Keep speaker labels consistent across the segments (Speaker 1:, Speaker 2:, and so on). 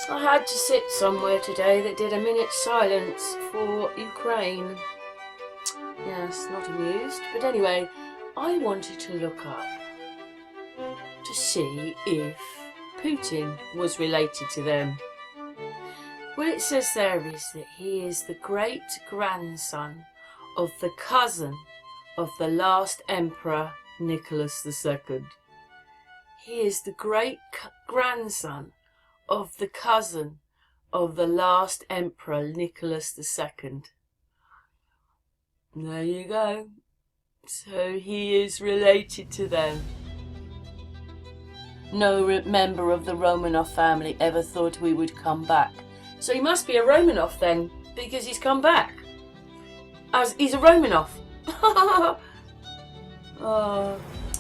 Speaker 1: I had to sit somewhere today that did a minute's silence for Ukraine. Yes, not amused, but anyway, I wanted to look up to see if Putin was related to them. What it says there is that he is the great-grandson of the cousin of the last emperor, Nicholas II. He is the great-grandson of the cousin of the last emperor, Nicholas II. There you go. So he is related to them. No member of the Romanov family ever thought we would come back. So he must be a Romanov then, because he's come back. As he's a Romanov.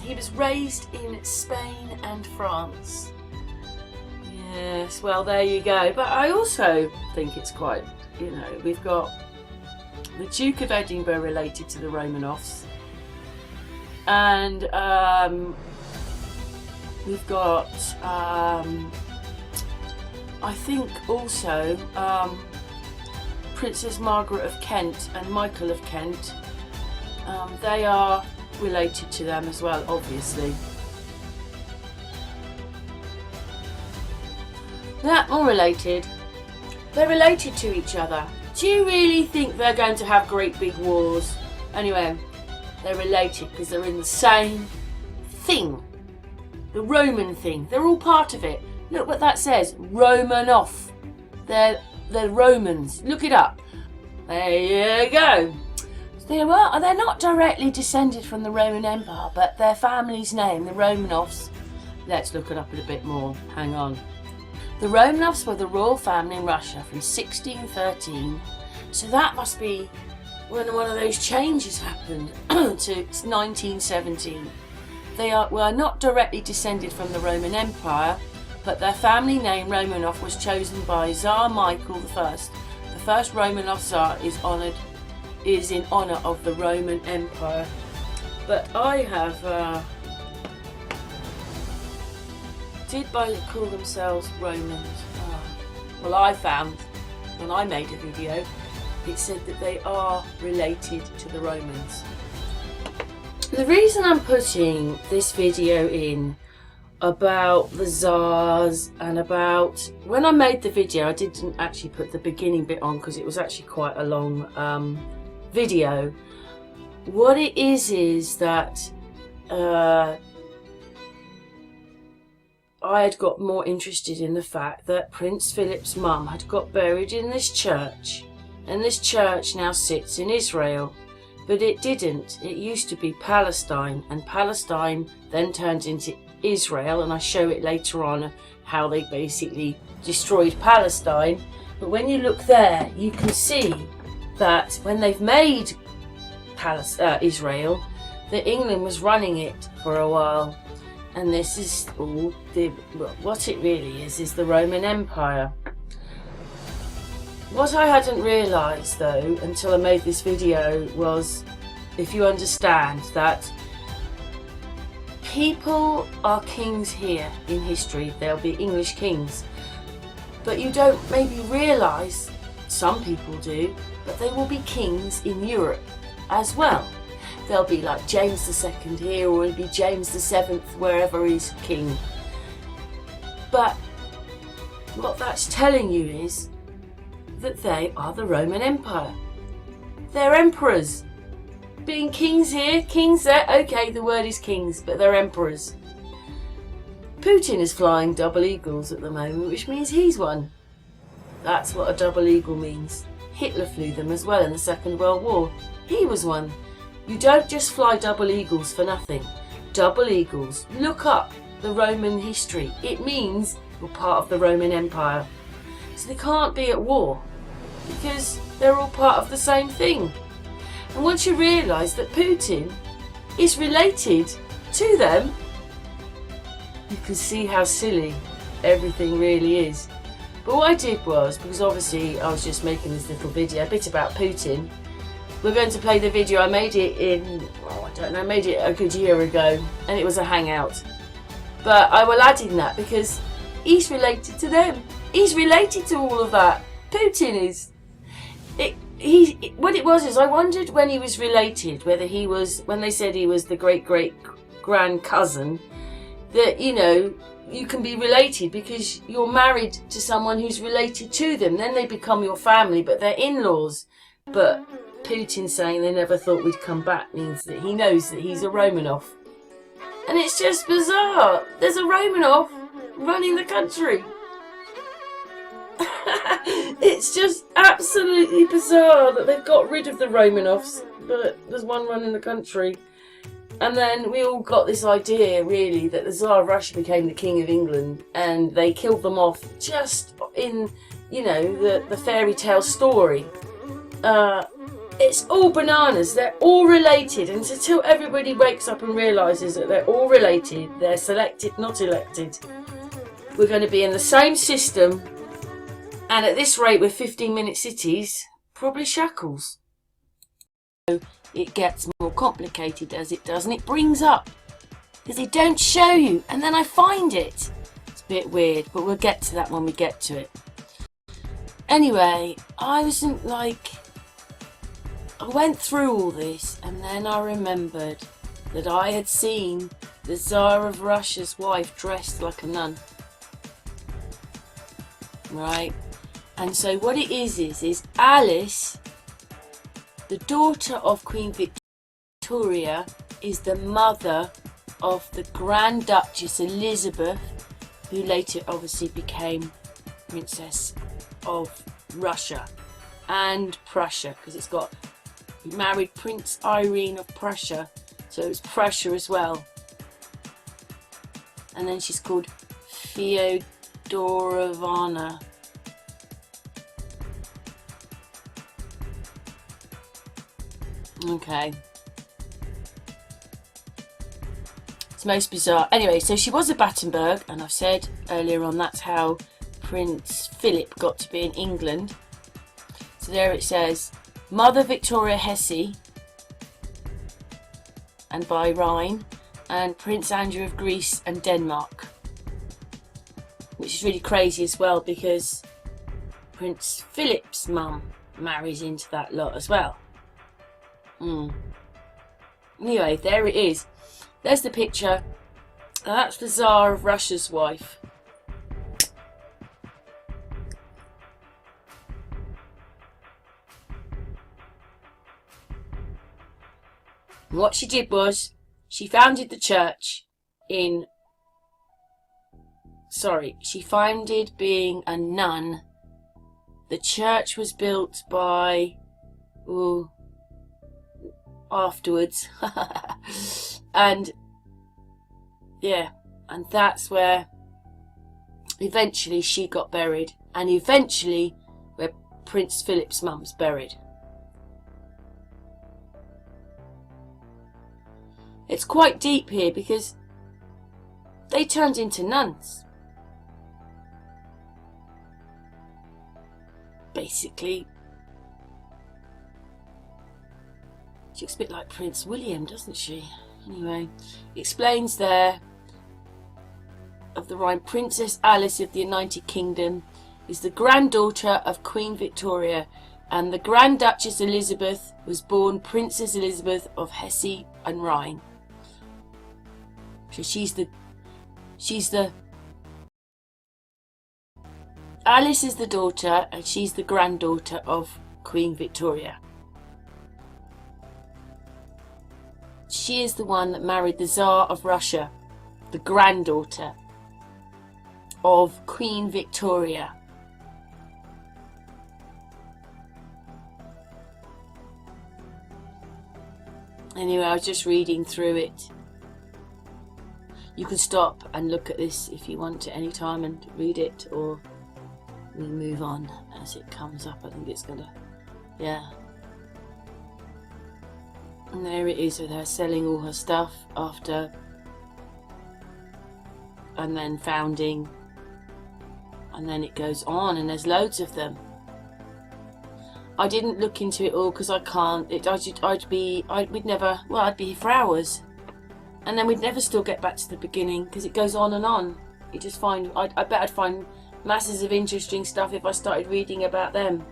Speaker 1: He was raised in Spain and France. Yes, well, there you go. But I also think it's quite, we've got the Duke of Edinburgh related to the Romanovs. And we've got, I think also, Princess Margaret of Kent and Michael of Kent. They are related to them as well, obviously. They're all related. They're related to each other. Do you really think they're going to have great big wars? Anyway, they're related because they're in the same thing. The Roman thing. They're all part of it. Look what that says. Romanov. They're Romans. Look it up. There you go. They're not directly descended from the Roman Empire, but their family's name, the Romanovs. Let's look it up a bit more. Hang on. The Romanovs were the royal family in Russia from 1613. So that must be when one of those changes happened to 1917. They were not directly descended from the Roman Empire, but their family name Romanov was chosen by Tsar Michael I. The first Romanov Tsar is in honour of the Roman Empire. But I have did they call themselves Romans? Well, I found when I made a video, it said that they are related to the Romans. The reason I'm putting this video in about the Tsars and about, when I made the video I didn't actually put the beginning bit on because it was actually quite a long video. What it is that I had got more interested in the fact that Prince Philip's mum had got buried in this church, and this church now sits in Israel. But it didn't. It used to be Palestine, and Palestine then turned into Israel, and I show it later on how they basically destroyed Palestine. But when you look there, you can see that when they've made Israel, that England was running it for a while. And this is all what it really is the Roman Empire. What I hadn't realised though until I made this video was, if you understand that people are kings here in history, they'll be English kings, but you don't maybe realise, some people do, but they will be kings in Europe as well. They'll be like James II here, or it'll be James VII wherever he's king. But what that's telling you is that they are the Roman Empire. They're emperors. Being kings here, kings there, okay, the word is kings, but they're emperors. Putin is flying double eagles at the moment, which means he's one. That's what a double eagle means. Hitler flew them as well in the Second World War. He was one. You don't just fly double eagles for nothing. Double eagles. Look up the Roman history. It means you're part of the Roman Empire. So they can't be at war because they're all part of the same thing. And once you realise that Putin is related to them, you can see how silly everything really is. But what I did was, because obviously I was just making this little video, a bit about Putin, we're going to play the video. I made it in, I made it a good year ago, and it was a hangout. But I will add in that because he's related to them. He's related to all of that. Putin is. What it was is I wondered when he was related, whether he was, when they said he was the great-great-grand cousin, that, you know, you can be related because you're married to someone who's related to them. Then they become your family, but they're in-laws. But Putin saying they never thought we'd come back means that he knows that he's a Romanov. And it's just bizarre. There's a Romanov running the country. It's just absolutely bizarre that they've got rid of the Romanovs, but there's one running the country. And then we all got this idea, really, that the Tsar of Russia became the King of England, and they killed them off just in, you know, the fairy tale story. It's all bananas. They're all related, and until everybody wakes up and realises that they're all related, they're selected, not elected, we're going to be in the same system, and at this rate with 15-minute cities, probably shackles. It gets more complicated as it does, and it brings up, because they don't show you, and then I find it. It's a bit weird, but we'll get to that when we get to it. Anyway, I went through all this, and then I remembered that I had seen the Tsar of Russia's wife dressed like a nun. Right? And so what it is Alice, the daughter of Queen Victoria, is the mother of the Grand Duchess Elizabeth, who later obviously became Princess of Russia and Prussia, because it's got, he married Prince Irene of Prussia, so it's Prussia as well. And then she's called Feodorovna. Okay. It's most bizarre. Anyway, so she was a Battenberg, and I've said earlier on that's how Prince Philip got to be in England. So there it says, Mother Victoria Hesse, and by Rhine, and Prince Andrew of Greece and Denmark. Which is really crazy as well, because Prince Philip's mum marries into that lot as well. Anyway, there it is. There's the picture. And that's the Tsar of Russia's wife. And what she did was, she founded the church in... she founded being a nun. The church was built by... afterwards. And yeah, and that's where eventually she got buried, and eventually where Prince Philip's mum's buried. It's quite deep here because they turned into nuns. Basically, she looks a bit like Prince William, doesn't she? Anyway, it explains there of the Rhine, Princess Alice of the United Kingdom is the granddaughter of Queen Victoria, and the Grand Duchess Elizabeth was born Princess Elizabeth of Hesse and Rhine. So she's the Alice is the daughter, and she's the granddaughter of Queen Victoria. She is the one that married the Tsar of Russia, the granddaughter of Queen Victoria. Anyway, I was just reading through it. You can stop and look at this if you want at any time and read it, or we move on as it comes up. I think it's gonna, yeah. And there it is, so they're selling all her stuff after, and then founding, and then it goes on, and there's loads of them. I didn't look into it all because I can't. I'd be here for hours, and then we'd never still get back to the beginning because it goes on and on. You just find, I bet I'd find masses of interesting stuff if I started reading about them.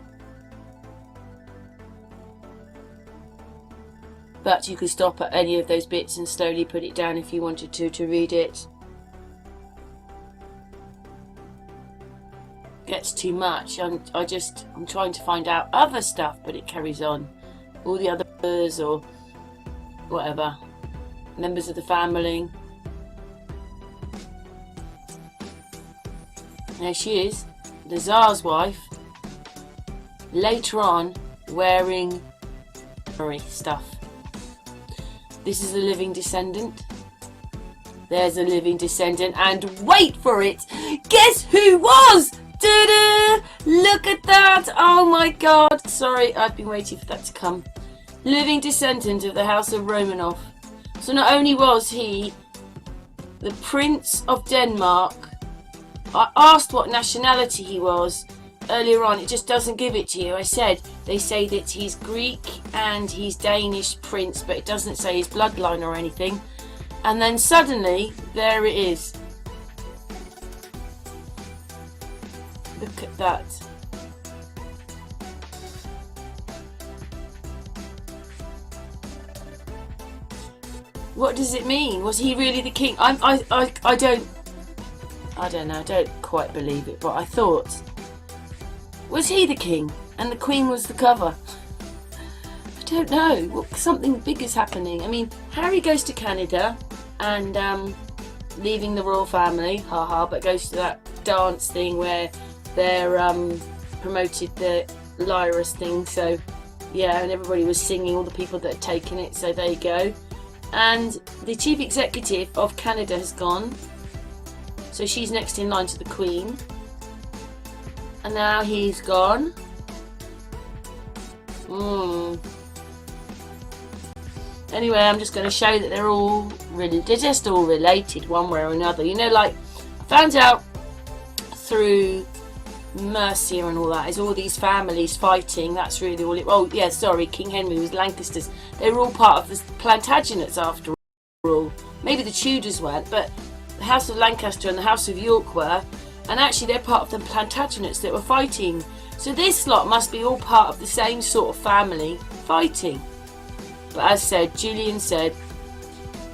Speaker 1: But you could stop at any of those bits and slowly put it down if you wanted to read it. Gets too much. I'm trying to find out other stuff, but it carries on. All the others or whatever. Members of the family. There she is, the Tsar's wife. Later on, wearing stuff. This is a living descendant. There's a living descendant, and wait for it! Guess who was? Ta-da! Look at that! Oh my god! Sorry, I've been waiting for that to come. Living descendant of the House of Romanov. So not only was he the Prince of Denmark, I asked what nationality he was earlier on. It just doesn't give it to you. They say that he's Greek and he's Danish prince, but it doesn't say his bloodline or anything. And then suddenly, there it is. Look at that. What does it mean? Was he really the king? I don't know. I don't quite believe it, but I thought, was he the king and the queen was the cover? I don't know. Well, something big is happening. I mean, Harry goes to Canada and leaving the royal family, haha, but goes to that dance thing where they're promoted the Lyris thing. So yeah, and everybody was singing, all the people that had taken it. So there you go. And the chief executive of Canada has gone. So she's next in line to the Queen. And now he's gone. Anyway, I'm just going to show that they're just all related one way or another. You know, like, I found out through Mercia and all that, is all these families fighting. That's really all it... Oh, yeah, sorry, King Henry was Lancasters. They were all part of the Plantagenets after all. Maybe the Tudors weren't, but the House of Lancaster and the House of York were, and actually they're part of the Plantagenets that were fighting. So this lot must be all part of the same sort of family fighting. But as said, Julian said,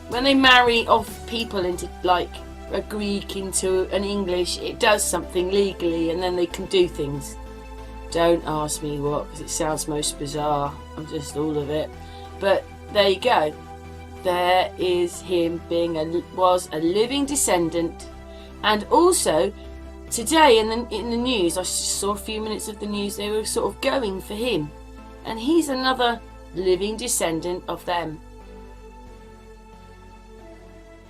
Speaker 1: when they marry off people into, like, a Greek into an English, it does something legally and then they can do things. Don't ask me what, because it sounds most bizarre. I'm just all of it. But there you go. There is him was a living descendant. And also today in the news, I just saw a few minutes of the news, they were sort of going for him, and he's another living descendant of them.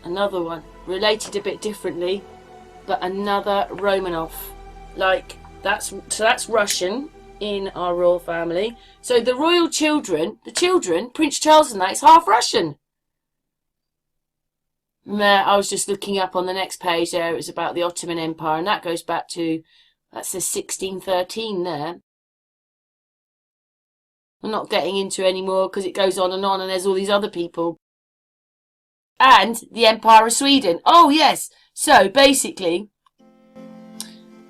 Speaker 1: Another one, related a bit differently, but another Romanov. Like, that's Russian in our royal family. So the royal children, Prince Charles and that, is half Russian. I was just looking up on the next page there, it was about the Ottoman Empire, and that goes back to, that says 1613 there. I'm not getting into any more because it goes on, and there's all these other people. And the Empire of Sweden. Oh yes, so basically,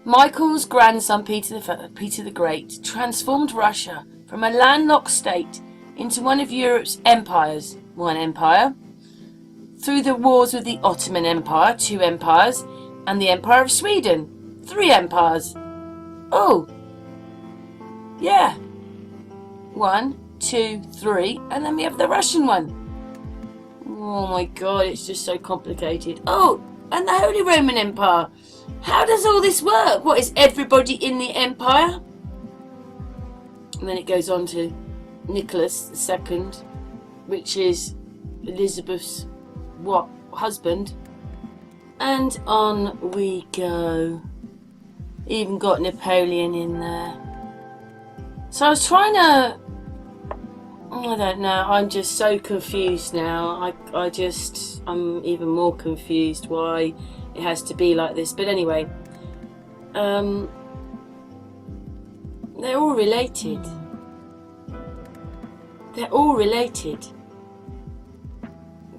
Speaker 1: Michael's grandson Peter the Great transformed Russia from a landlocked state into one of Europe's empires, one empire, through the wars with the Ottoman Empire, 2 empires, and the Empire of Sweden, 3 empires. Oh, yeah. 1, 2, 3, and then we have the Russian one. Oh my god, it's just so complicated. Oh, and the Holy Roman Empire. How does all this work? What, is everybody in the empire? And then it goes on to Nicholas II, which is Elizabeth's husband. And on we go. Even got Napoleon in there. So I was trying to... I don't know, I'm just so confused now. I'm even more confused why it has to be like this. But anyway, they're all related. They're all related.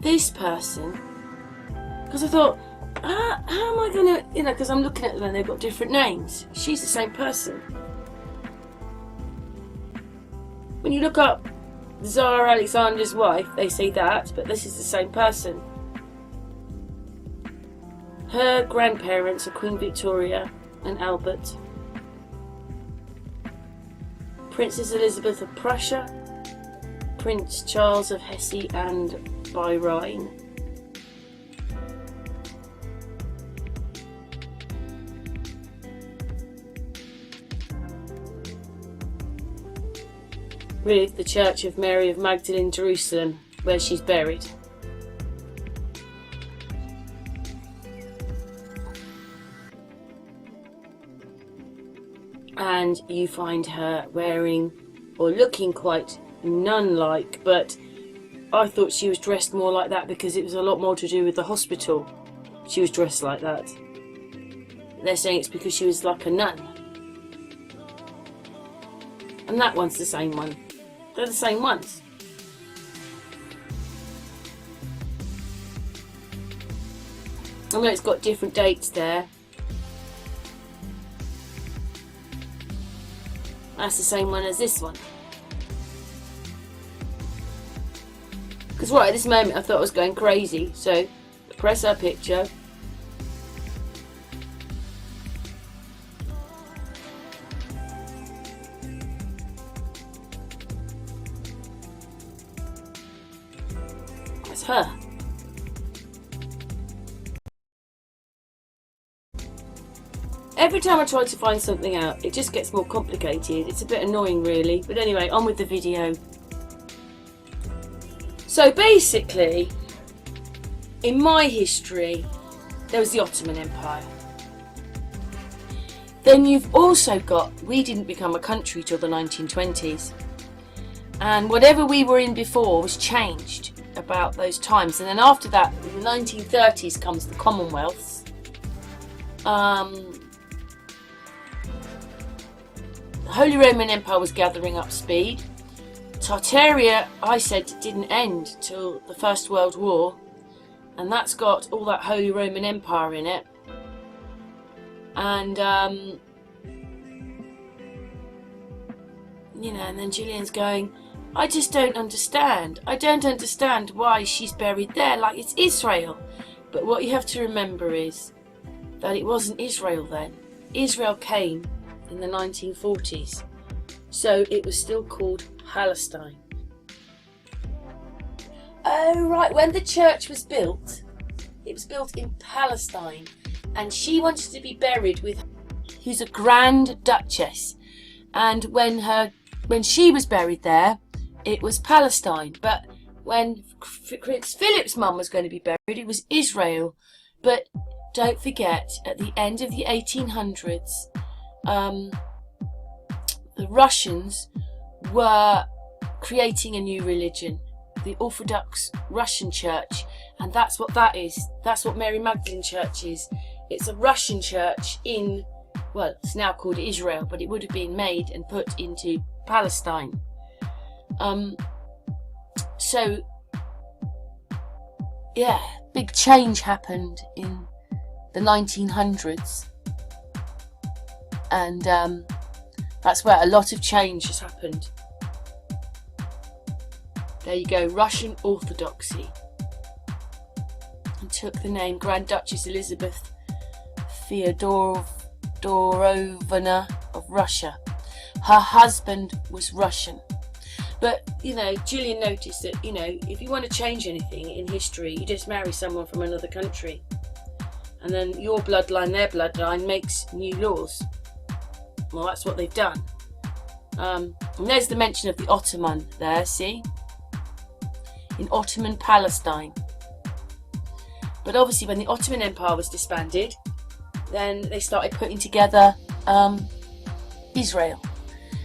Speaker 1: This person Because I thought, how am I going to, you know, because I'm looking at them and they've got different names. She's the same person. When you look up Tsar Alexander's wife, they say that, but this is the same person. Her grandparents are Queen Victoria and Albert. Princess Elizabeth of Prussia, Prince Charles of Hesse and Bahrain. With the Church of Mary of Magdalene, Jerusalem, where she's buried. And you find her wearing, or looking quite nun-like, but I thought she was dressed more like that because it was a lot more to do with the hospital. She was dressed like that. They're saying it's because she was like a nun. And that one's the same one. They're the same ones. I know it's got different dates there. That's the same one as this one. Because right at this moment I thought I was going crazy. So press her picture. That's her. Every time I try to find something out, it just gets more complicated. It's a bit annoying really, but anyway, on with the video. So basically, in my history, there was the Ottoman Empire. Then you've also got, we didn't become a country till the 1920s. And whatever we were in before was changed about those times. And then after that, in the 1930s comes the Commonwealths. The Holy Roman Empire was gathering up speed. Tartaria, I said, didn't end till the First World War, and that's got all that Holy Roman Empire in it. And you know, and then Gillian's going, I just don't understand. I don't understand why she's buried there, like it's Israel. But what you have to remember is that it wasn't Israel then. Israel came in the 1940s, so it was still called Palestine. Oh right, when the church was built, it was built in Palestine, and she wanted to be buried with, who's a Grand Duchess, and when she was buried there, it was Palestine. But when Prince Philip's mum was going to be buried, it was Israel. But don't forget, at the end of the 1800s, the Russians were creating a new religion, the Orthodox Russian Church, and that's what that is. That's what Mary Magdalene Church is. It's a Russian church in, well, it's now called Israel, but it would have been made and put into Palestine. So yeah, big change happened in the 1900s, and that's where a lot of change has happened. There you go, Russian Orthodoxy, and took the name Grand Duchess Elizabeth Feodorovna of Russia. Her husband was Russian. But, you know, Gillian noticed that, you know, if you want to change anything in history, you just marry someone from another country. And then your bloodline, their bloodline, makes new laws. Well, that's what they've done. And there's the mention of the Ottoman there, see? In Ottoman Palestine. But obviously when the Ottoman Empire was disbanded, then they started putting together Israel.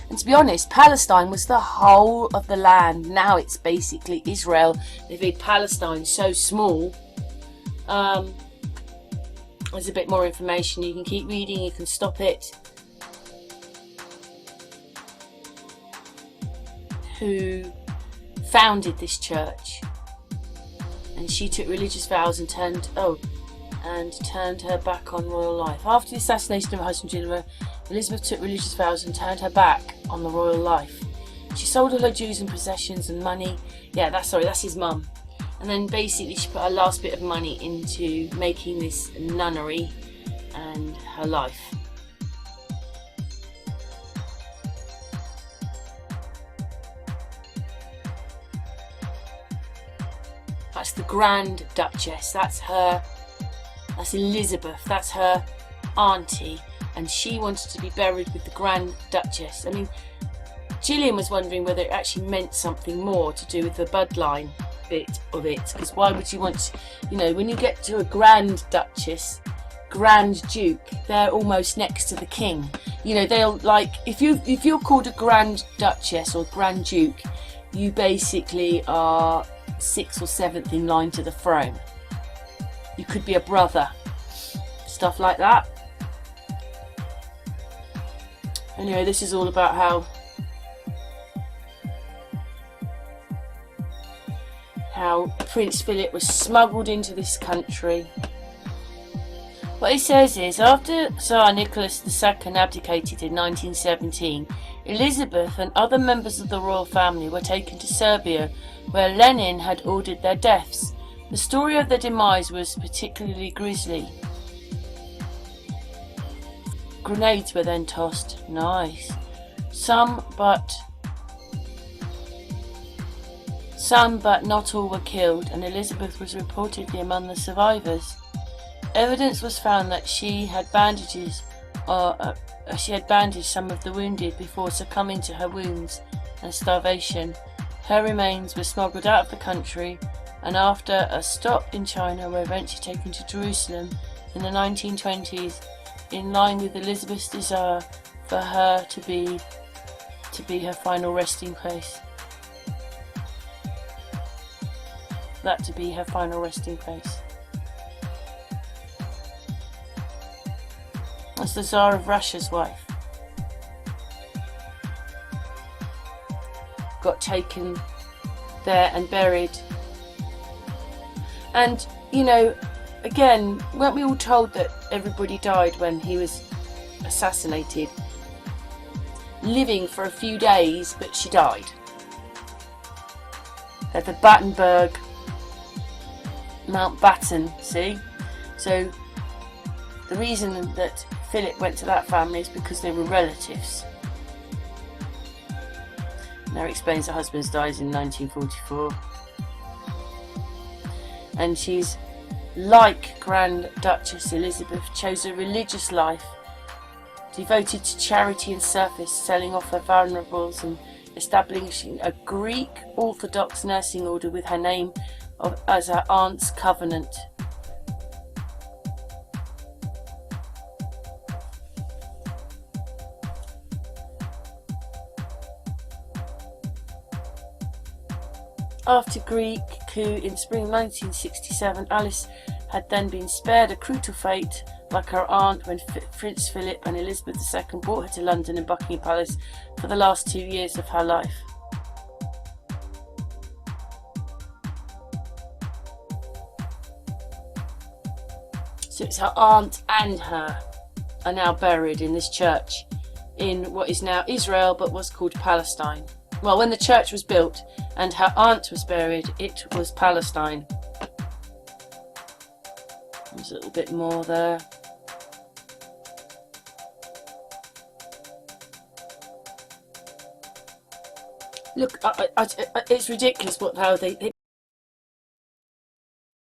Speaker 1: And to be honest, Palestine was the whole of the land. Now it's basically Israel. They've made Palestine so small. There's a bit more information. You can keep reading, you can stop it. Who founded this church? and she took religious vows and turned her back on royal life. After the assassination of her husband Julia, Elizabeth took religious vows and turned her back on the royal life. She sold all her jewels and possessions and money. Yeah, that's his mum. And then basically she put her last bit of money into making this nunnery and her life. That's the Grand Duchess. That's Elizabeth. That's her auntie. And she wanted to be buried with the Grand Duchess. I mean, Gillian was wondering whether it actually meant something more to do with the bloodline bit of it. Because why would you want, when you get to a Grand Duchess, Grand Duke, they're almost next to the king. They'll if you're called a Grand Duchess or Grand Duke, you basically are 6th or 7th in line to the throne. You could be a brother, stuff like that. Anyway, this is all about how Prince Philip was smuggled into this country. What he says is, after Tsar Nicholas II abdicated in 1917, Elizabeth and other members of the royal family were taken to Serbia, where Lenin had ordered their deaths. The story of their demise was particularly grisly. Grenades were then tossed. Nice. Some, but not all were killed, and Elizabeth was reportedly among the survivors. Evidence was found that she had bandaged some of the wounded before succumbing to her wounds and starvation. Her remains were smuggled out of the country, and after a stop in China were eventually taken to Jerusalem in the 1920s, in line with Elizabeth's desire for her to be her final resting place. That to be her final resting place. That's the Tsar of Russia's wife. Got taken there and buried. And, again, weren't we all told that everybody died when he was assassinated? Living for a few days, but she died. At the Battenberg, Mountbatten, see? So, the reason that Philip went to that family is because they were relatives. Now explains her husband dies in 1944. And she's, like Grand Duchess Elizabeth, chose a religious life, devoted to charity and service, selling off her vulnerables and establishing a Greek Orthodox nursing order with her name as her aunt's covenant. After Greek coup in spring 1967, Alice had then been spared a cruel fate like her aunt when Prince Philip and Elizabeth II brought her to London and Buckingham Palace for the last 2 years of her life. So it's her aunt and her are now buried in this church in what is now Israel but was called Palestine. Well, when the church was built and her aunt was buried, it was Palestine. There's a little bit more there. Look, it's ridiculous how they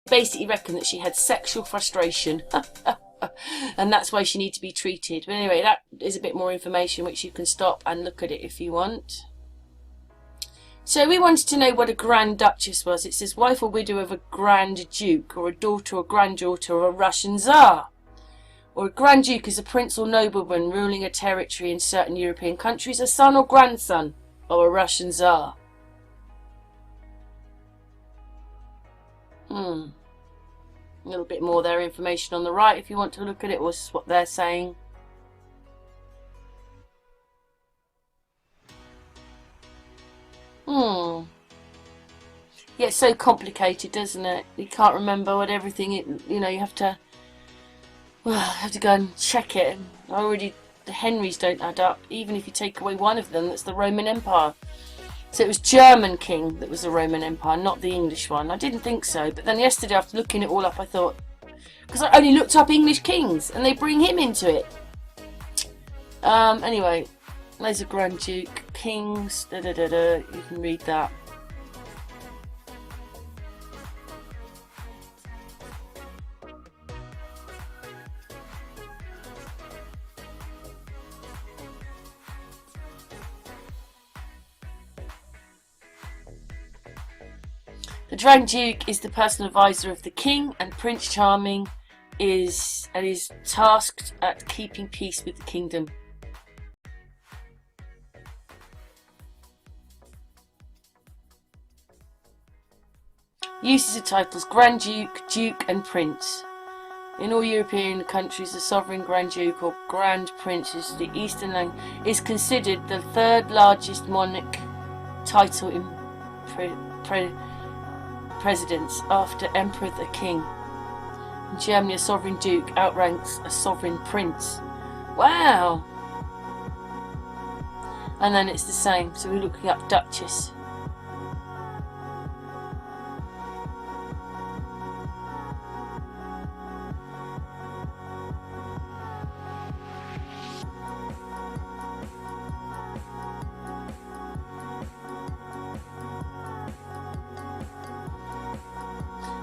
Speaker 1: basically reckon that she had sexual frustration and that's why she needs to be treated. But anyway, that is a bit more information which you can stop and look at it if you want. So we wanted to know what a Grand Duchess was. It says wife or widow of a Grand Duke, or a daughter or granddaughter of a Russian Tsar. Or a Grand Duke is a prince or nobleman ruling a territory in certain European countries, a son or grandson of a Russian Tsar. A little bit more there, information on the right if you want to look at it, was what they're saying. gets so complicated, doesn't it? You can't remember what everything, you know, you have to go and check it. The Henrys don't add up, even if you take away one of them. That's the Roman Empire. So it was German king that was the Roman Empire, not the English one. I didn't think so, but then yesterday after looking it all up, I thought, because I only looked up English kings and they bring him into it. Anyway, there's a Grand Duke, kings, you can read that. The Grand Duke is the personal advisor of the king, and Prince Charming is tasked at keeping peace with the kingdom. Uses of titles: Grand Duke, Duke and Prince. In all European countries, the sovereign Grand Duke or Grand Prince is the Eastern language, is considered the third largest monarch title in presidents after Emperor the King. In Germany, a sovereign duke outranks a sovereign prince. Wow! And then it's the same, so we're looking up duchess.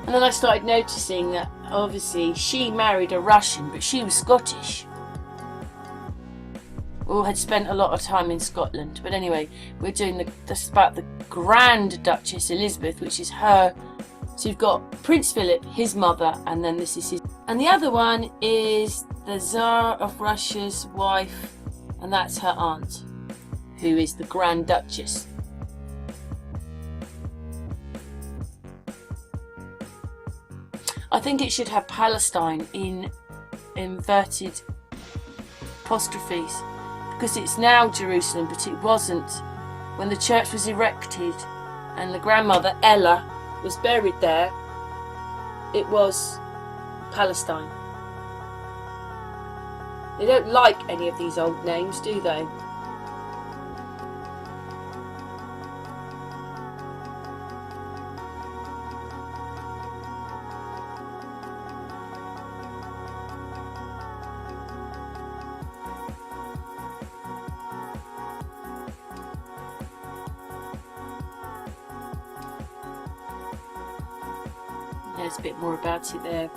Speaker 1: And then I started noticing that obviously she married a Russian, but she was Scottish. Or had spent a lot of time in Scotland. But anyway, we're doing this about the Grand Duchess Elizabeth, which is her. So you've got Prince Philip, his mother, and then this is his. And the other one is the Tsar of Russia's wife, and that's her aunt, who is the Grand Duchess. I think it should have Palestine in inverted apostrophes because it's now Jerusalem, but it wasn't when the church was erected and the grandmother Ella was buried there. It was Palestine. They don't like any of these old names, do they? There's a bit more about it there.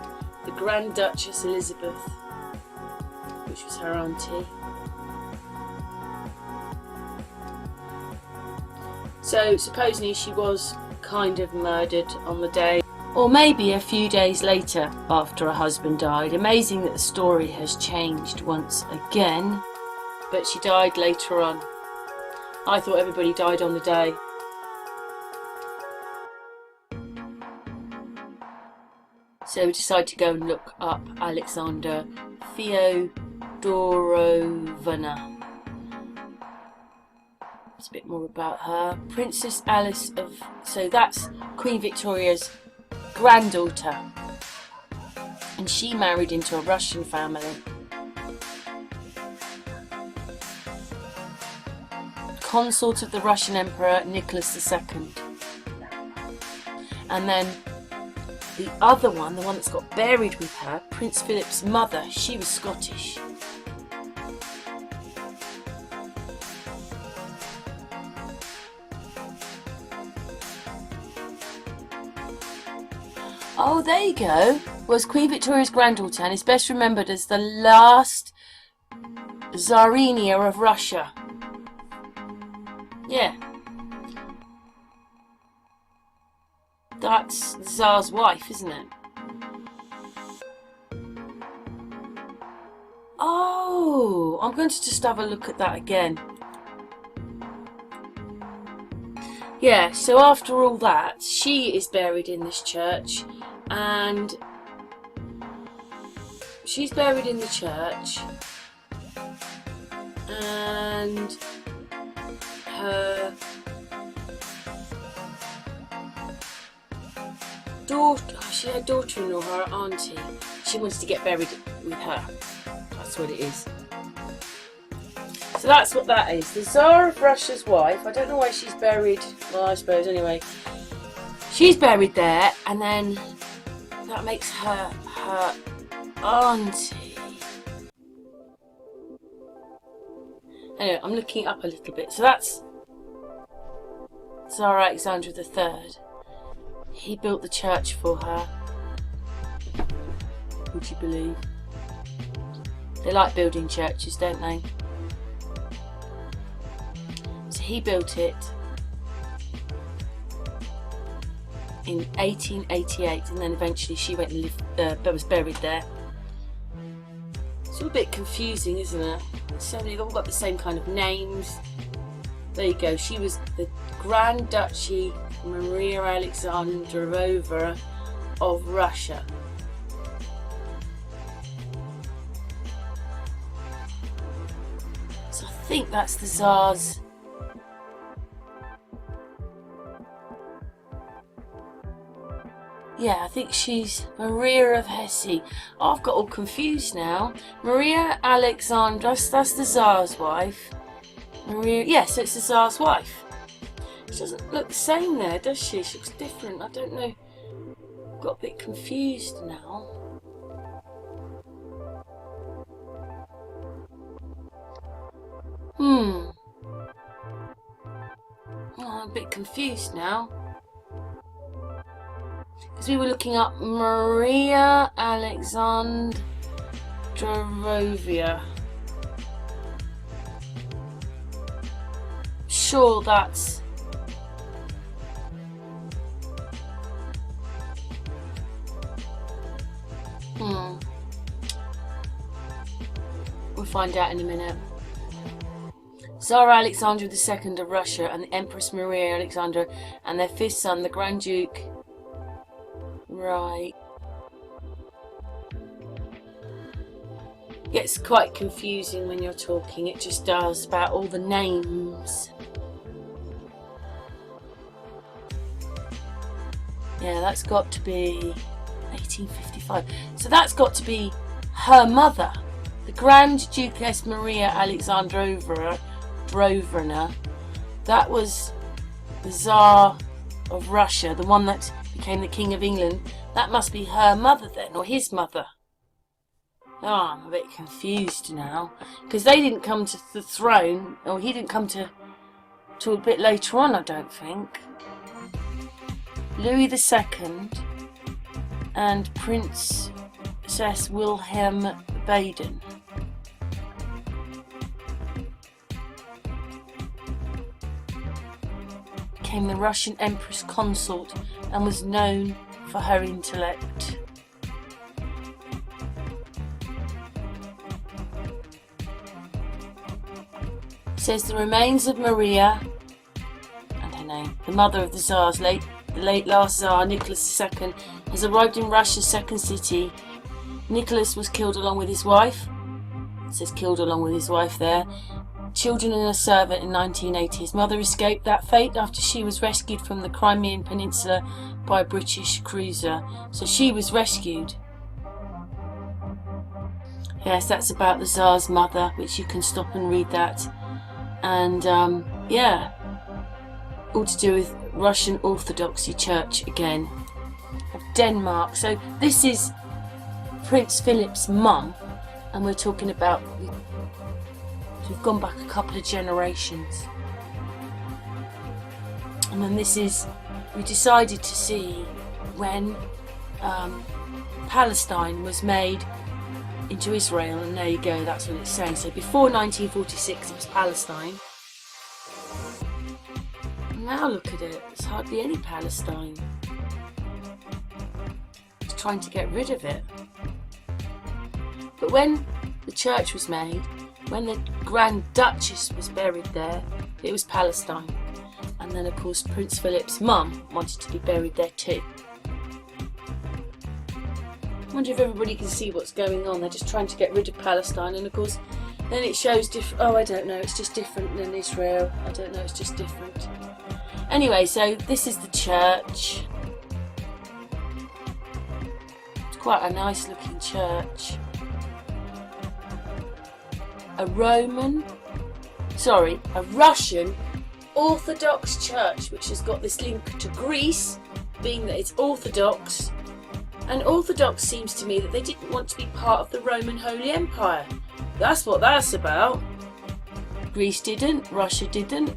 Speaker 1: The Grand Duchess Elizabeth, which was her auntie. So supposedly she was kind of murdered on the day, or maybe a few days later after her husband died. Amazing that the story has changed once again, but she died later on. I thought everybody died on the day. So we decided to go and look up Alexander Fyodorovna. It's a bit more about her. Princess Alice of... So that's Queen Victoria's granddaughter. And she married into a Russian family. Consort of the Russian Emperor Nicholas II. And then the other one, the one that's got buried with her, Prince Philip's mother, she was Scottish. Oh, there you go. Was Queen Victoria's granddaughter and is best remembered as the last Tsarina of Russia. Yeah. That's the Tsar's wife, isn't it? Oh, I'm going to just have a look at that again. Yeah, so after all that, she is buried in this church, and she's buried in the church, and daughter, she had daughter-in-law, her auntie. She wanted to get buried with her. That's what it is. So that's what that is. The Tsar of Russia's wife. I don't know why she's buried. Well, I suppose anyway. She's buried there, and then that makes her her auntie. Anyway, I'm looking up a little bit. So that's Tsar Alexander III. He built the church for her. Would you believe? They like building churches, don't they? So he built it in 1888, and then eventually she went and lived, was buried there. It's all a bit confusing, isn't it? So they've all got the same kind of names. There you go. She was the Grand Duchy Maria Alexandrovna of Russia. So I think that's the Tsar's. Yeah, I think she's Maria of Hesse. Oh, I've got all confused now. Maria Alexandra, that's the Tsar's wife. Maria, yes, it's the Tsar's wife. She doesn't look the same there, does she? She looks different. I don't know. Got a bit confused now. Oh, I'm a bit confused now. Because we were looking up Maria Alexandrovna. Sure, that's we'll find out in a minute. Tsar Alexander II of Russia and the Empress Maria Alexandra and their fifth son, the Grand Duke. Right. Gets quite confusing when you're talking. It just does, about all the names. Yeah, that's got to be 1855. So that's got to be her mother, the Grand Duchess Maria Alexandrovna. That was the Tsar of Russia, the one that became the King of England. That must be her mother then, or his mother. Oh, I'm a bit confused now, because they didn't come to the throne, or he didn't come to a bit later on, I don't think. Louis II and Princess Wilhelm Baden. Became the Russian Empress Consort and was known for her intellect. It says the remains of Maria, and her name, the mother of the Tsars, the late last Tsar Nicholas II, has arrived in Russia's second city. Nicholas was killed along with his wife. It says killed along with his wife there. Children and a servant in 1980. His mother escaped that fate after she was rescued from the Crimean Peninsula by a British cruiser. So she was rescued. Yes, that's about the Tsar's mother, which you can stop and read that. And yeah, all to do with Russian Orthodoxy Church again of Denmark. So this is Prince Philip's mum, and we're talking about, we've gone back a couple of generations. And then this is, we decided to see when Palestine was made into Israel, and there you go, that's what it's saying. So before 1946 it was Palestine. And now look at it, there's hardly any Palestine. It's trying to get rid of it. But when the church was made, when the Grand Duchess was buried there, it was Palestine. And then of course Prince Philip's mum wanted to be buried there too. I wonder if everybody can see what's going on. They're just trying to get rid of Palestine, and of course then it shows different. Oh, I don't know, it's just different than Israel. I don't know, it's just different. Anyway, so this is the church. quite a nice looking church. A Russian Orthodox church, which has got this link to Greece, being that it's Orthodox. And Orthodox seems to me that they didn't want to be part of the Roman Holy Empire. That's what that's about. Greece didn't, Russia didn't.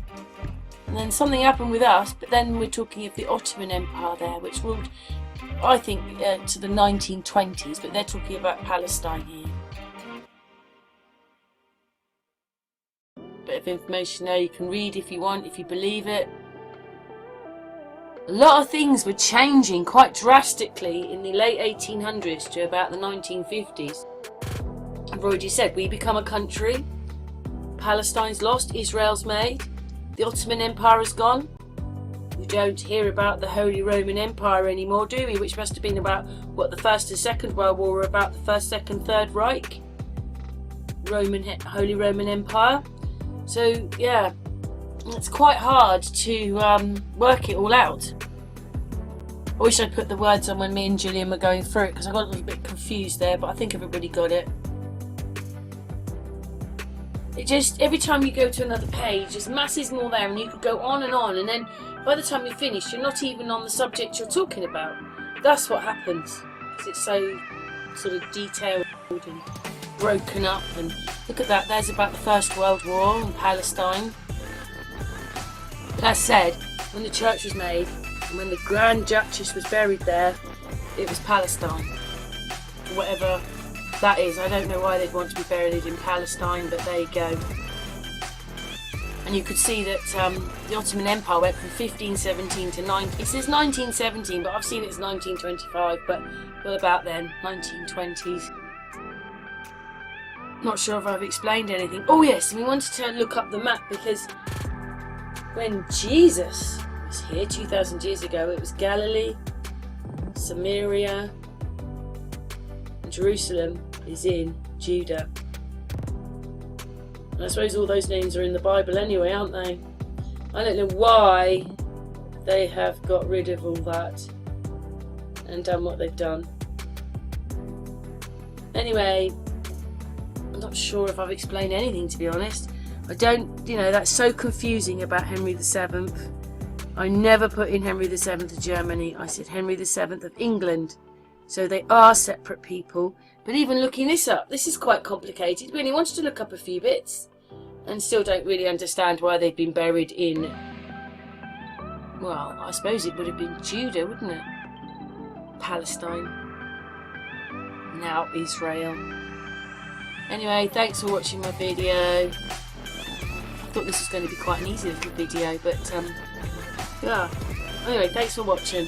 Speaker 1: And then something happened with us, but then we're talking of the Ottoman Empire there, which ruled, I think, to the 1920s, but they're talking about Palestine here. Bit of information there you can read if you want, if you believe it. A lot of things were changing quite drastically in the late 1800s to about the 1950s. I've already said, we become a country. Palestine's lost, Israel's made. The Ottoman Empire is gone. We don't hear about the Holy Roman Empire anymore, do we? Which must have been about, what, the First and Second World War were about, the First, Second, Third Reich. Holy Roman Empire. So, yeah, it's quite hard to work it all out. I wish I'd put the words on when me and Gillian were going through it, because I got a little bit confused there, but I think everybody got it. It just, every time you go to another page, there's masses more there, and you could go on, and then by the time you're finished, you're not even on the subject you're talking about. That's what happens, because it's so sort of detailed and broken up. And look at that, there's about the First World War and Palestine. As said, when the church was made, and when the Grand Duchess was buried there, it was Palestine. Whatever that is, I don't know why they'd want to be buried in Palestine, but there you go. And you could see that the Ottoman Empire went from 1517 to 19... It says 1917, but I've seen it's 1925, but well, about then, 1920s. Not sure if I've explained anything. Oh yes, and we wanted to look up the map, because when Jesus was here 2,000 years ago, it was Galilee, Samaria, and Jerusalem is in Judah. And I suppose all those names are in the Bible anyway, aren't they? I don't know why they have got rid of all that and done what they've done. Anyway, I'm not sure if I've explained anything, to be honest. I don't, that's so confusing about Henry VII. I never put in Henry VII of Germany. I said Henry VII of England. So they are separate people. But even looking this up, this is quite complicated. We only wanted to look up a few bits and still don't really understand why they've been buried in, well, I suppose it would have been Judah, wouldn't it? Palestine. Now Israel. Anyway, thanks for watching my video. I thought this was going to be quite an easy little video, but yeah. Anyway, thanks for watching.